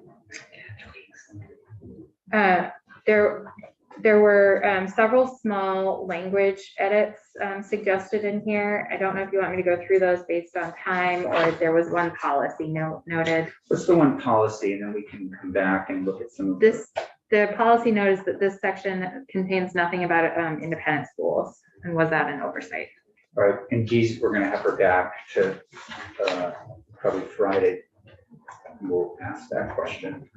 There were several small language edits suggested in here. I don't know if you want me to go through those based on time, or if there was one policy noted. What's the one policy, and then we can come back and look at some of The policy notice that this section contains nothing about independent schools, and was that an oversight? All right, and geez, we're gonna have her back to probably Friday. We'll ask that question.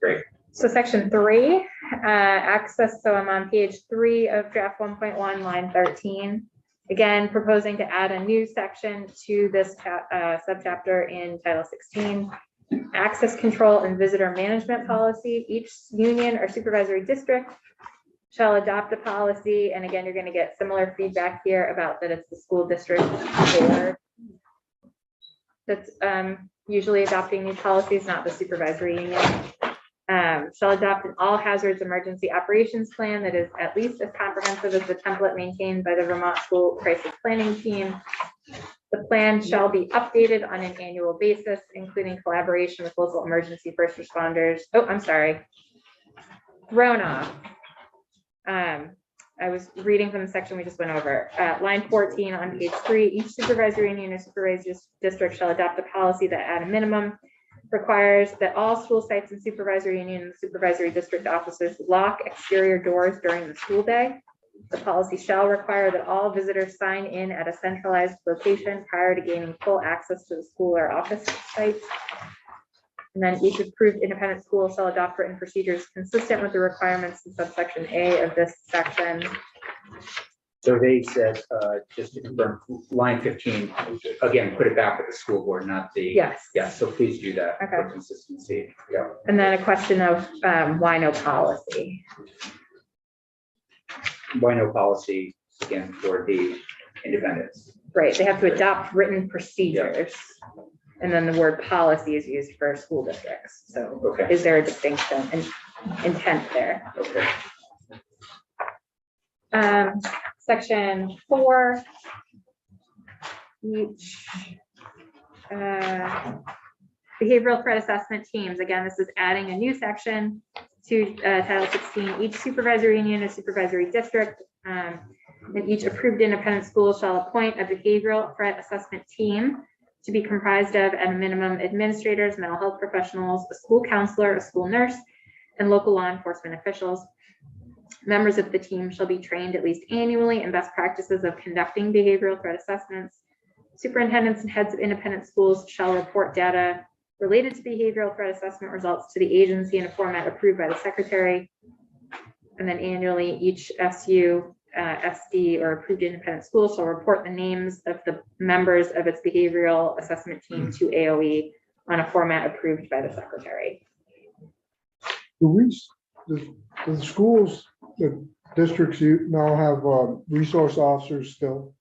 Great. So section 3, access. So I'm on page 3 of draft 1.1, line 13. Again, proposing to add a new section to this subchapter in Title 16. Access control and visitor management policy. Each union or supervisory district shall adopt a policy. And again, you're going to get similar feedback here about that it's the school district board that's usually adopting these policies, not the supervisory union. Shall adopt an all hazards emergency operations plan that is at least as comprehensive as the template maintained by the Vermont School Crisis Planning Team. The plan shall be updated on an annual basis, including collaboration with local emergency first responders. Oh, I'm sorry. Thrown off. I was reading from the section we just went over. Line 14 on page 3, each supervisory union or supervisory district shall adopt a policy that at a minimum requires that all school sites and supervisory union and supervisory district offices lock exterior doors during the school day. The policy shall require that all visitors sign in at a centralized location prior to gaining full access to the school or office sites. And then each approved independent school shall adopt written procedures consistent with the requirements in subsection A of this section. So they said, just to confirm, line 15, again, put it back with the school board, not the. Yes. Yes, so please do that for Okay. consistency. Yeah. And then a question of why no policy? Why no policy, again, for the independents? Right, they have to adopt written procedures. And then the word policy is used for school districts. So Okay, is there a distinction and intent there? okay. Section 4. Each behavioral threat assessment teams. Again, this is adding a new section to Title 16. Each supervisory union or supervisory district and each approved independent school shall appoint a behavioral threat assessment team to be comprised of, at a minimum, administrators, mental health professionals, a school counselor, a school nurse, and local law enforcement officials. Members of the team shall be trained at least annually in best practices of conducting behavioral threat assessments. Superintendents and heads of independent schools shall report data related to behavioral threat assessment results to the agency in a format approved by the secretary. And then annually, each SU, SD, or approved independent school shall report the names of the members of its behavioral assessment team to AOE on a format approved by the secretary. The schools, the districts you now have resource officers still.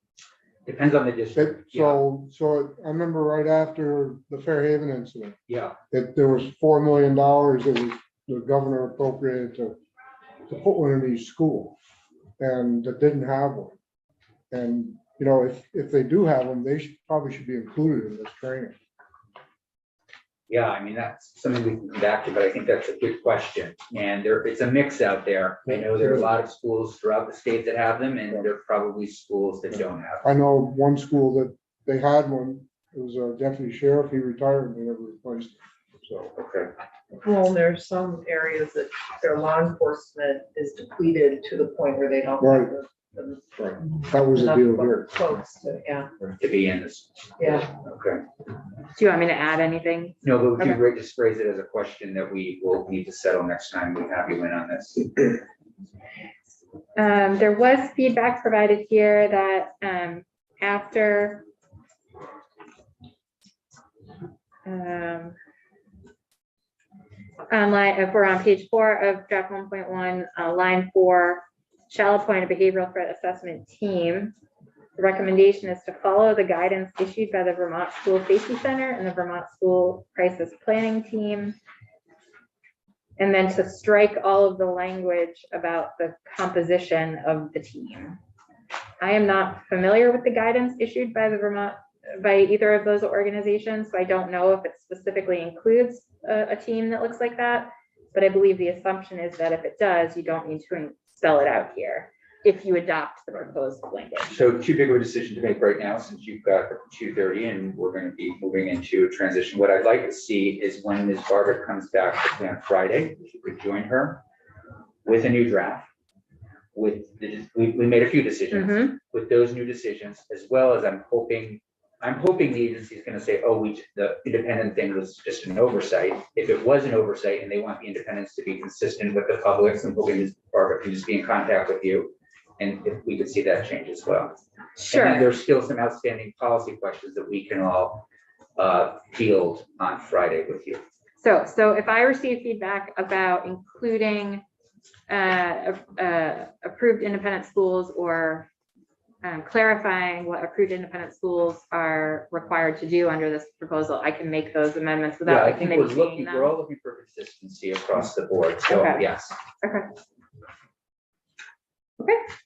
Depends on the district. Yeah. So I remember right after the Fairhaven incident, Yeah, that there was $4 million that was the governor appropriated to put one in each school, and that didn't have one. And, you know, if they do have them, they probably should be included in this training. yeah, I mean, that's something we can come back to, but I think that's a good question. And it's a mix out there. I know there are a lot of schools throughout the state that have them, and there are probably schools that don't have them. I know one school that they had one, it was a deputy sheriff, he retired and they never replaced him, so. Okay, Well, there's some areas that their law enforcement is depleted to the point where they don't Right. have the That was the enough deal here. folks to, yeah, to be in this. yeah. Okay. Do you want me to add anything? No, but we Okay. can just phrase it as a question that we will need to settle next time we have you in on this. There was feedback provided here that after if we're on page 4 of draft 1.1, line 4, shall appoint a behavioral threat assessment team. The recommendation is to follow the guidance issued by the Vermont School Safety Center and the Vermont School Crisis Planning Team. And then to strike all of the language about the composition of the team. I am not familiar with the guidance issued by by either of those organizations, so I don't know if it specifically includes a team that looks like that. But I believe the assumption is that if it does, you don't need to spell it out here if you adopt the proposed language. So too big of a decision to make right now, since you've got 2:30 and we're going to be moving into a transition. What I'd like to see is when Ms. Barbara comes back on Friday, if you could join her with a new draft. We made a few decisions with those new decisions, as well as I'm hoping the agency is going to say, oh, the independent thing was just an oversight. If it was an oversight and they want the independence to be consistent with the public, I'm hoping Ms. Barbara can just be in contact with you. And if we could see that change as well. Sure. And then there's still some outstanding policy questions that we can all field on Friday with you. So if I receive feedback about including approved independent schools or clarifying what approved independent schools are required to do under this proposal, I can make those amendments Yeah, without I the think committee seeing we're all them. looking for consistency across the board. So Okay. yes. Okay.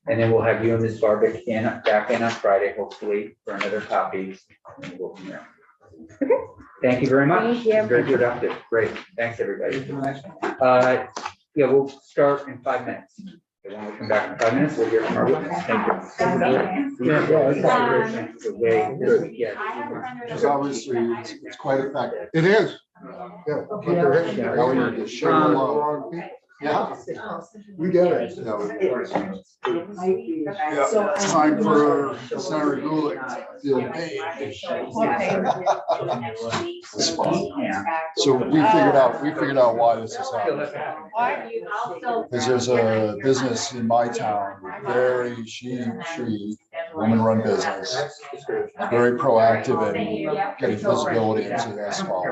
And then we'll have you and Ms. Barbic back in on Friday, hopefully, for another copy. And we'll go from there. Okay. Thank you very much. Thank you. Very productive. Great. Thanks, everybody. Yeah, we'll start in 5 minutes. And when we come back in 5 minutes, we'll hear from our witness. Thank you. Because obviously it's quite effective. It is. Yeah. Now we need to share the law. Yeah. We get it. Yeah, time for Senator Gulick to feel pain. So we figured out why this is happening. Because there's a business in my town, she woman-run business, very proactive in getting visibility into asphalt.